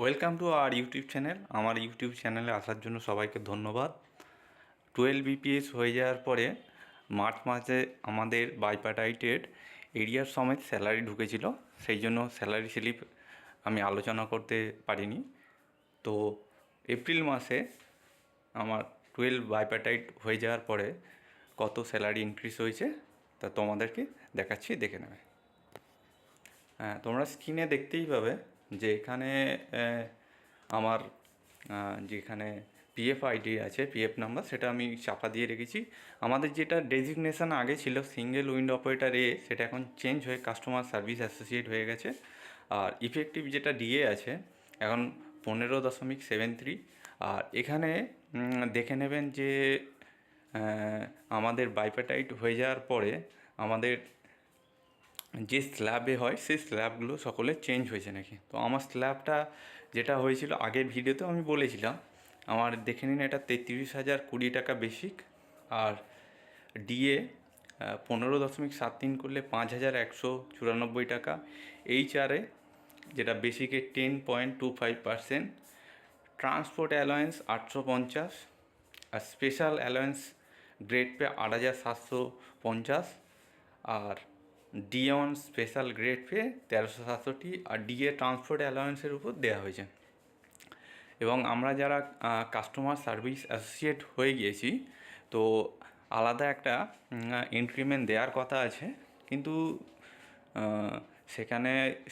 Welcome to our YouTube channel. আমার YouTube চ্যানেলে আসার জন্য সবাইকে ধন্যবাদ। 12 বিপিএস হয়ে যাওয়ার পরে মার্চ মাসে আমাদের বাইপাটাইটের এরিয়ার সমেত স্যালারি ঢুকেছিল, সেই জন্য স্যালারি স্লিপ আমি আলোচনা করতে পারিনি। তো এপ্রিল মাসে আমার 12 বাইপাটাইট হয়ে যাওয়ার পরে কত স্যালারি ইনক্রিজ হয়েছে তা তোমাদেরকে দেখাচ্ছি, দেখে নেবে। হ্যাঁ, তোমরা স্ক্রিনে দেখতেই পাবে যে এখানে আমার যেখানে পিএফ আইডি আছে, পিএফ নাম্বার, সেটা আমি চাপা দিয়ে রেখেছি। আমাদের যেটা ডেজিগনেশান আগে ছিল সিঙ্গেল উইন্ডো অপারেটার এ, সেটা এখন চেঞ্জ হয়ে কাস্টমার সার্ভিস অ্যাসোসিয়েট হয়ে গেছে। আর ইফেক্টিভ যেটা ডিএ আছে এখন 15.73। আর এখানে দেখে নেবেন যে আমাদের বাইপাটাইট হয়ে যাওয়ার পরে আমাদের যে স্ল্যাবে হয় সেই স্ল্যাবগুলো সকলে চেঞ্জ হয়েছে নাকি। তো আমার স্ল্যাবটা যেটা হয়েছিল আগের ভিডিওতেও আমি বলেছিলাম, আমার দেখে নিন এটা 33,020 টাকা বেসিক, আর ডিএ 15.73 করলে 5,194 টাকা। এইচআরএ যেটা বেসিকে 10.25%, ট্রান্সপোর্ট অ্যালায়েন্স 850, আর স্পেশাল অ্যালায়েন্স গ্রেড পে 8,750, আর ডিএ1 স্পেশাল গ্রেড পে 1367, আর ডিএ ট্রান্সপোর্ট অ্যালায়েন্সের উপর দেওয়া হয়েছে। এবং আমরা যারা কাস্টমার সার্ভিস অ্যাসোসিয়েট হয়ে গিয়েছি, তো আলাদা একটা ইনক্রিমেন্ট দেওয়ার কথা আছে, কিন্তু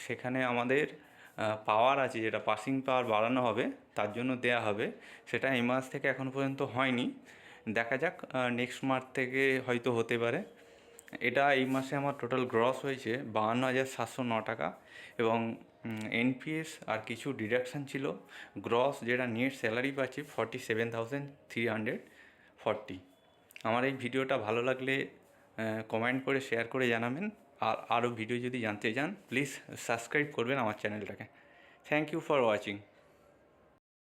সেখানে আমাদের পাওয়ার আছে, যেটা পাসিং পাওয়ার বাড়ানো হবে, তার জন্য দেয়া হবে। সেটা এই মাস থেকে এখন পর্যন্ত হয়নি, দেখা যাক নেক্সট মাস থেকে হয়তো হতে পারে। এটা এই মাসে আমার টোটাল গ্রস হয়েছে 52,709 টাকা, এবং এনপিএস আর কিছু ডিডাকশান ছিল। গ্রস যেটা নেট স্যালারি পাচ্ছি 47,340। আমার এই ভিডিওটা ভালো লাগলে কমেন্ট করে শেয়ার করে জানাবেন, আর আরও ভিডিও যদি জানতে চান প্লিজ সাবস্ক্রাইব করবেন আমার চ্যানেলটাকে। Thank you for watching.